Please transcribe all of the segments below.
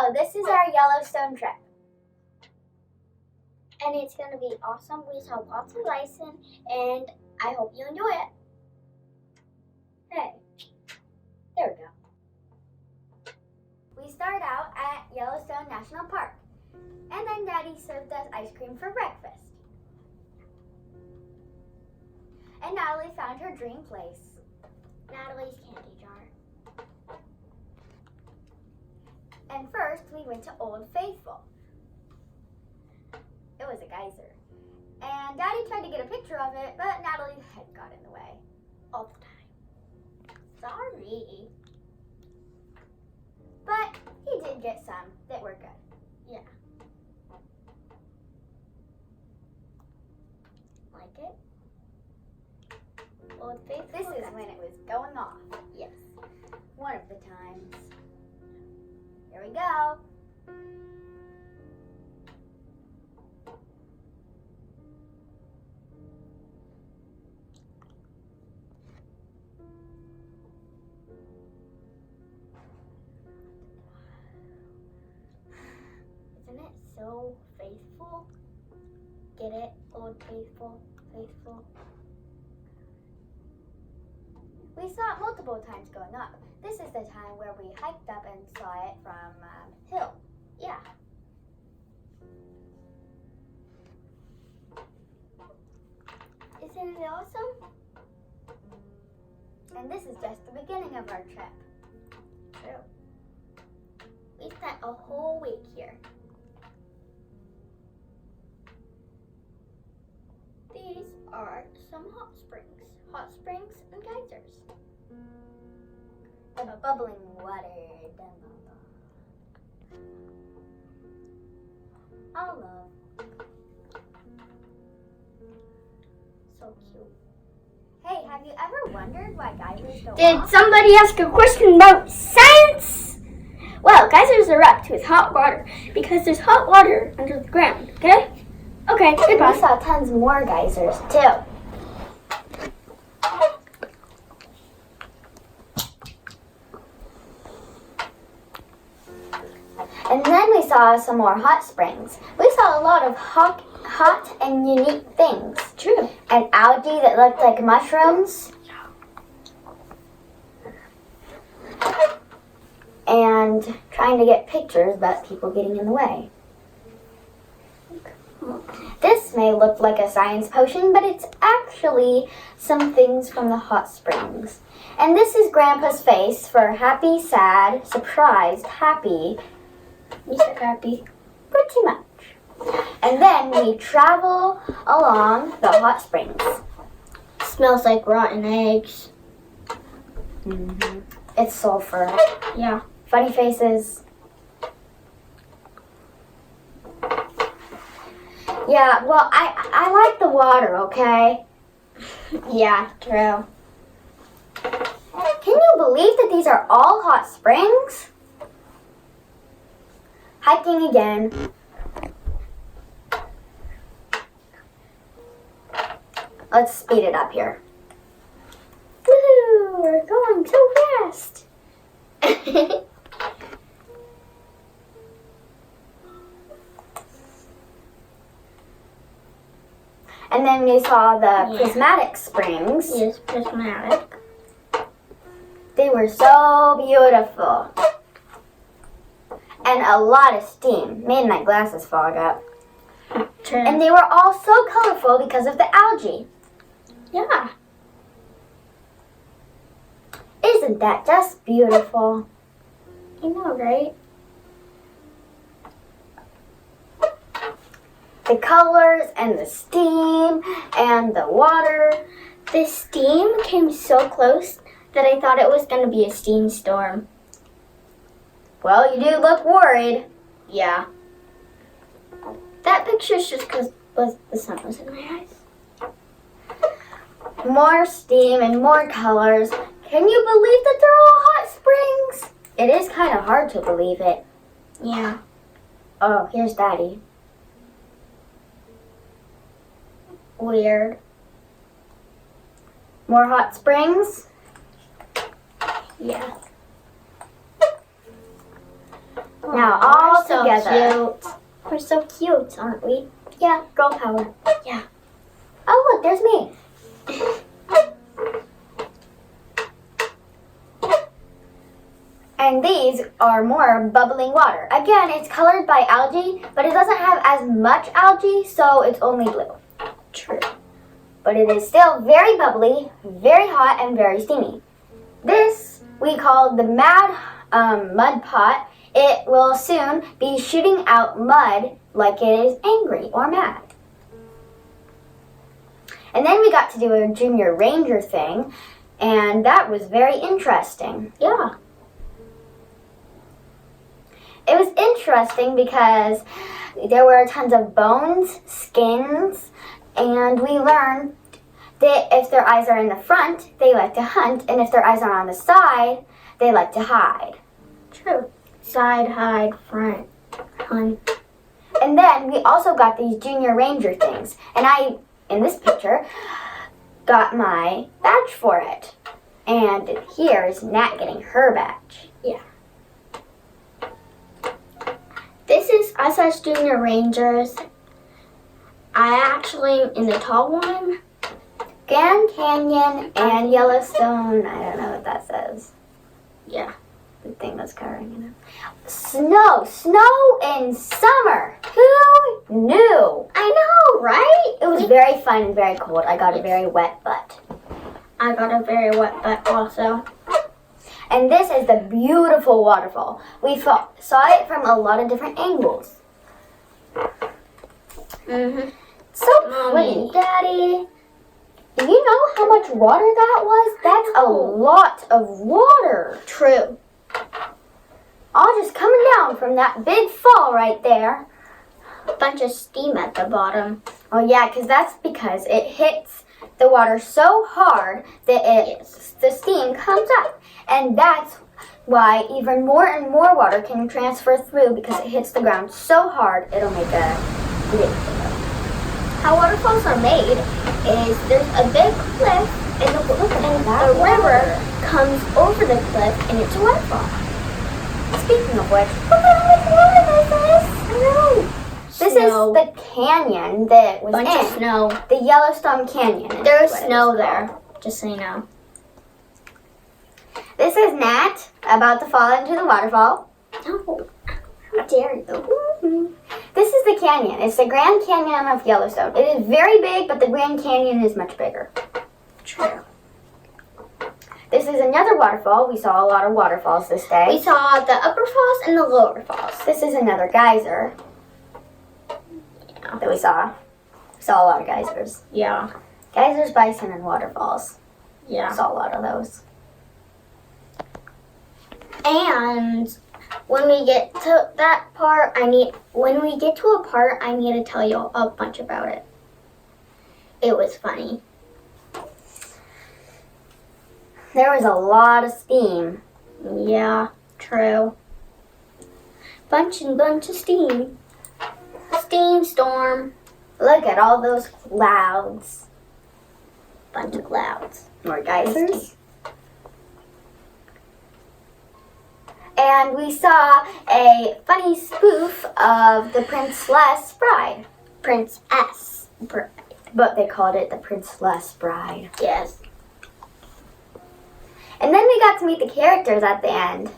So this is our Yellowstone trip. And it's going to be awesome. We saw lots of bison, and I hope you enjoy it. Hey, there we go. We started out at Yellowstone National Park, and then Daddy served us ice cream for breakfast. And Natalie found her dream place, Natalie's candy jar. And first, we went to Old Faithful. It was a geyser. And Daddy tried to get a picture of it, but Natalie had got in the way all the time. Sorry. But he did get some that were good. Yeah. Like it? Old Faithful. This is when it was going off. Yes. One of the times. Here we go. Isn't it so faithful? Get it? Old Faithful, faithful. We saw it multiple times going up. This is the time where we hiked up and saw it from hill. Yeah. Isn't it awesome? And this is just the beginning of our trip. True. We spent a whole week here. These are some hot springs and geysers. The bubbling water. I love. So cute. Hey, have you ever wondered why geysers go off? Did somebody ask a question about science? Well, geysers erupt with hot water because there's hot water under the ground, okay? Okay, goodbye. We saw tons more geysers, too. And then we saw some more hot springs. We saw a lot of hot and unique things. True. And algae that looked like mushrooms. And trying to get pictures, but people getting in the way. This may look like a science potion, but it's actually some things from the hot springs. And this is Grandpa's face for happy, sad, surprised, happy. You said happy. Pretty much. And then we travel along the hot springs. Smells like rotten eggs. Mm-hmm. It's sulfur. Yeah. Funny faces. Yeah, well, I like the water, okay? Yeah, true. Can you believe that these are all hot springs? Hiking again. Let's speed it up here. Woohoo! We're going so fast. And then we saw the prismatic springs. Yes, prismatic. They were so beautiful. And a lot of steam. Made my glasses fog up. True. And they were all so colorful because of the algae. Yeah. Isn't that just beautiful? You know, right? The colors and the steam and the water. The steam came so close that I thought it was going to be a steam storm. Well, you do look worried. Yeah. That picture's just because the sun was in my eyes. More steam and more colors. Can you believe that they're all hot springs? It is kind of hard to believe it. Yeah. Oh, here's Daddy. Weird. More hot springs. Now all we're together. So cute. We're so cute, aren't we? Yeah, girl power. Yeah. Oh, look, there's me. And these are more bubbling water. Again, it's colored by algae, but it doesn't have as much algae, so it's only blue. True. But it is still very bubbly, very hot, and very steamy. This we call the mad mud pot. It will soon be shooting out mud like it is angry or mad. And then we got to do a junior ranger thing, and that was very interesting. Yeah. It was interesting because there were tons of bones, skins, and we learned that if their eyes are in the front, they like to hunt, and if their eyes are on the side, they like to hide. True. Side, hide, front, hunt. And then we also got these junior ranger things, and I, in this picture, got my badge for it. And here is Nat getting her badge. Yeah. This is us as junior rangers. I actually am in the tall one. Grand Canyon and Yellowstone. I don't know what that says. Yeah. The thing that's covering it up. Snow in summer. Who knew? I know, right? It was very fun and very cold. I got a very wet butt. I got a very wet butt also. And this is the beautiful waterfall. We saw it from a lot of different angles. Mm-hmm. So pretty, Daddy. Do you know how much water that was? That's a lot of water. True. All just coming down from that big fall right there. A bunch of steam at the bottom. Oh yeah, that's because it hits the water so hard that the steam comes up. And that's why even more and more water can transfer through because it hits the ground so hard it'll make a big flow. How waterfalls are made is there's a big cliff and the river comes over the cliff and it's a waterfall. Speaking of which, look how much water this is. I know. This Snow. is the canyon that was Bunch of snow. the Yellowstone Canyon. There's what it snow was there, called. just so you know. This is Nat about to fall into the waterfall. Oh, how dare you? This is the canyon. It's the Grand Canyon of Yellowstone. It is very big, but the Grand Canyon is much bigger. True. This is another waterfall. We saw a lot of waterfalls this day. We saw the upper falls and the lower falls. This is another geyser that we saw. We saw a lot of geysers. Yeah. Geysers, bison, and waterfalls. Yeah. We saw a lot of those. And when we get to that part, I need to tell you a bunch about it. It was funny. There was a lot of steam. Yeah, true. Bunch of steam. Steam storm. Look at all those clouds. Bunch of clouds. More geysers. And we saw a funny spoof of the Princess Bride. Princess Bride. But they called it the Princess Bride. Yes. And then we got to meet the characters at the end.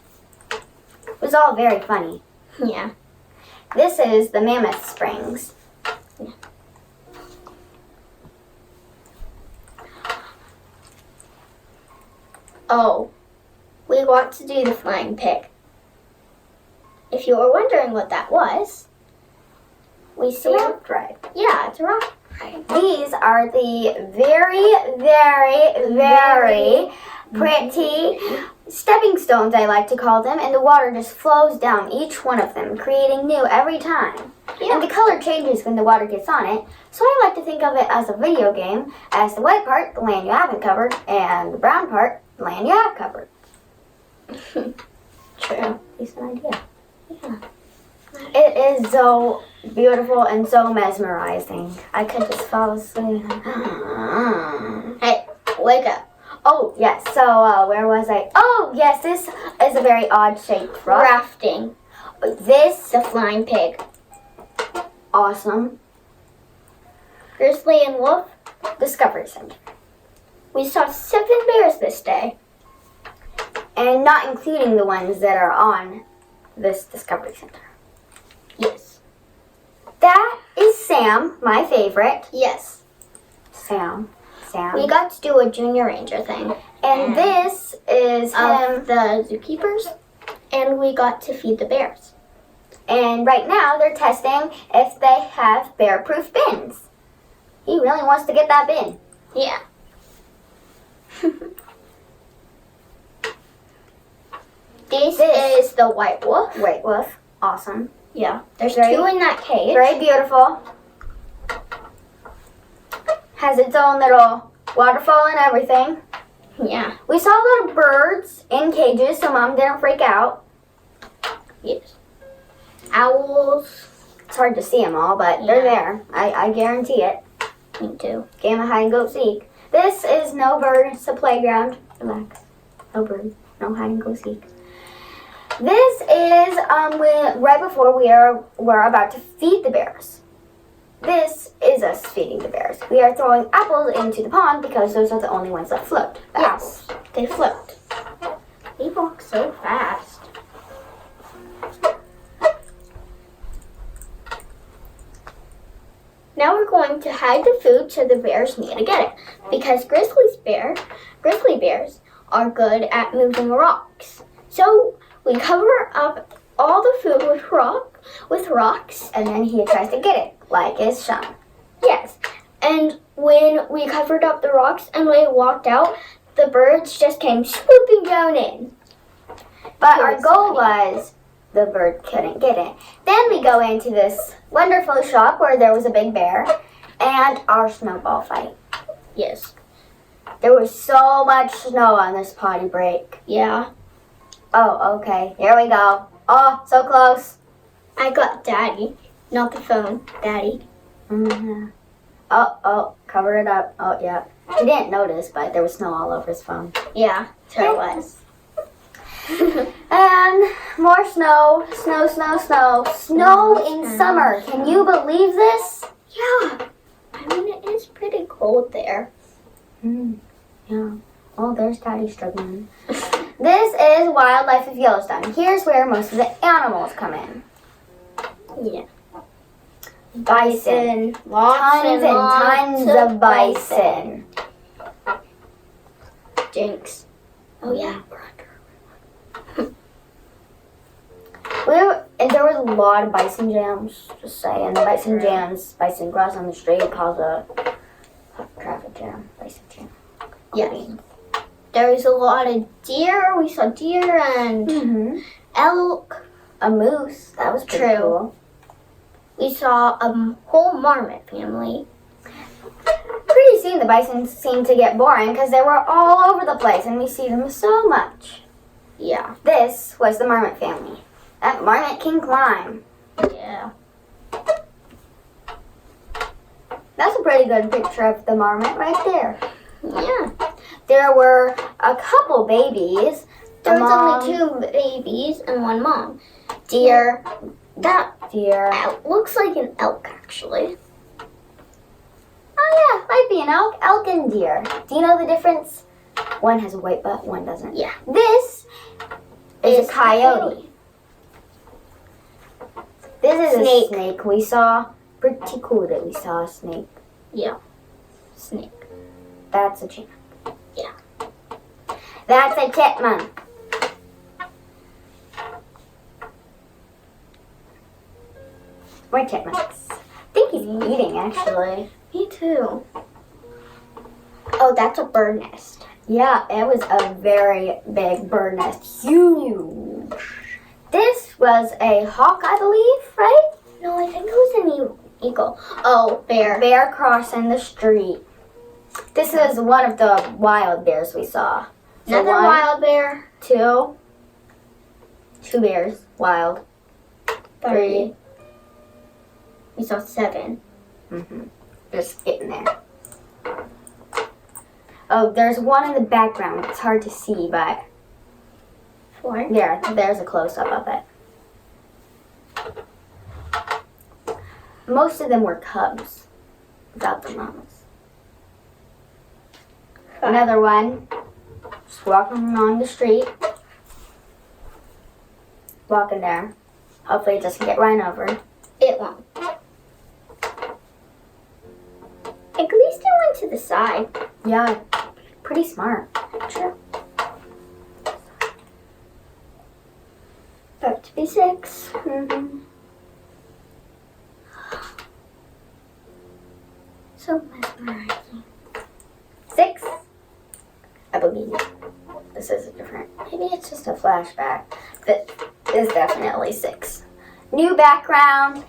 It was all very funny. Yeah. This is the Mammoth Springs. Yeah. Oh, we got to do the flying pig. If you were wondering what that was, we see. Rock ride. Yeah, it's a rock ride. These are the very, very, very pretty stepping stones, I like to call them, and the water just flows down each one of them, creating new every time. Yeah. And the color changes when the water gets on it, so I like to think of it as a video game, as the white part, the land you haven't covered, and the brown part, the land you have covered. True. It's an idea. Yeah. It is so beautiful and so mesmerizing. I could just fall asleep. Hey, wake up. Oh, yes. So, where was I? Oh, yes. This is a very odd-shaped rock. Rafting. This, the flying pig. Awesome. Grizzly and wolf, Discovery Center. we saw 7 bears this day. And not including the ones that are on this Discovery Center. Yes. That is Sam, my favorite. Yes. Sam. We got to do a junior ranger thing. And this is him. The zookeepers. And we got to feed the bears. And right now they're testing if they have bear-proof bins. He really wants to get that bin. Yeah. This is the white wolf. White wolf. Awesome. Yeah. There's Very- 2 in that cage. Very beautiful. Has its own little waterfall and everything. Yeah. We saw little birds in cages so Mom didn't freak out. Yes. Owls. It's hard to see them all, but they're there. I guarantee it. Me too. Game of hide and go seek. This is no bird. It's a playground. Relax. No bird. No hide and go seek. This is right before we're about to feed the bears. This is us feeding the bears. We are throwing apples into the pond because those are the only ones that float. The apples. They float. They walk so fast. Now we're going to hide the food so the bears need to get it. Because grizzly bears are good at moving rocks. So we cover up all the food with rocks. And then he tries to get it, like his son. Yes. And when we covered up the rocks and we walked out, the birds just came swooping down in. But It our was goal was the bird couldn't get it. Then we go into this wonderful shop where there was a big bear and our snowball fight. Yes. There was so much snow on this potty break. Yeah. Oh, okay. Here we go. Oh, so close. I got Daddy. Not the phone. Daddy. Mm-hmm. Oh, cover it up. Oh, yeah. He didn't notice, but there was snow all over his phone. Yeah. So it was. And more snow. Snow in summer. Can you believe this? Yeah. I mean, it is pretty cold there. Yeah. Oh, there's Daddy struggling. This is Wildlife of Yellowstone. Here's where most of the animals come in. Yeah. Bison. Lots Tons and tons of bison. Jinx. Oh, yeah. And there was a lot of bison jams, just saying. The bison jams, bison cross on the street cause a traffic jam. Bison jam. Yes. There was a lot of deer. We saw deer and elk. A moose. That was pretty True. cool. We saw a whole marmot family. Pretty soon the bison seemed to get boring because they were all over the place and we see them so much. Yeah. This was the marmot family. That marmot can climb. Yeah. That's a pretty good picture of the marmot right there. Yeah. There were a couple babies. There was only 2 babies and 1 mom. Deer. That Deer. looks like an elk, actually. Oh yeah, might be an elk. Elk and deer. Do you know the difference? One has a white butt, one doesn't. Yeah. This is a coyote. This is Snake. a snake. We saw. Pretty cool that we saw a snake. Yeah. Snake. That's a chipmunk. Yeah. That's a chipmunk. We're chipmunks. I think he's eating, actually. Me too. Oh, that's a bird nest. Yeah, it was a very big bird nest. Huge. This was a hawk, I believe, right? No, I think it was an eagle. Oh, bear. Bear crossing the street. This is one of the wild bears we saw. So Another wild bear. 2 bears, wild. 3. We saw 7. Just getting there. Oh, there's one in the background. It's hard to see, but 4. there's a close-up of it. most of them were cubs without the mamas. Another one, just walking along the street. Walking there. Hopefully it doesn't get run over. It won't. At least it went to the side. Yeah, pretty smart. Sure. About to be 6. Mm-hmm. So mesmerizing. 6. I believe. This is a different. Maybe it's just a flashback. This is definitely 6. New background.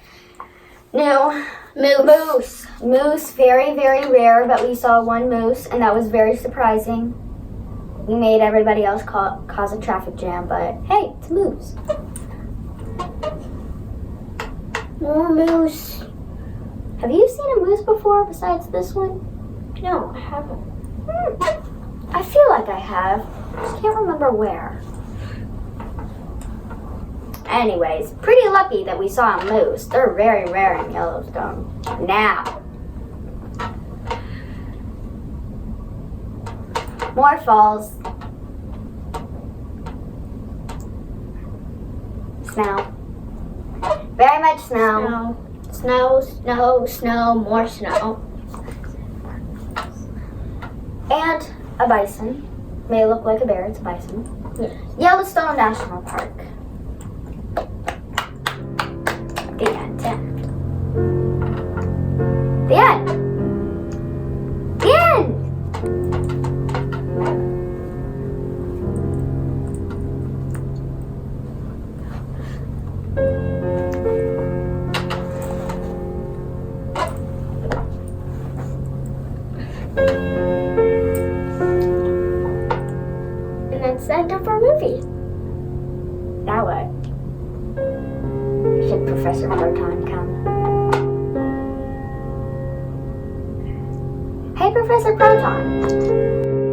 New moose. Moose, very, very rare, but we saw one moose, and that was very surprising. We made everybody else cause a traffic jam, but hey, it's a moose. More moose. Have you seen a moose before besides this one? No, I haven't. I feel like I have. Just can't remember where. Anyways, pretty lucky that we saw a moose. They're very rare in Yellowstone. Now. More falls. Snow. Very much snow. Snow, snow, snow, more snow. And a bison. May look like a bear, it's a bison. Yes. Yellowstone National Park. The end. The end. The end. And that's the end of our movie. Now what? Should Professor Proton come? Hey, Professor Proton.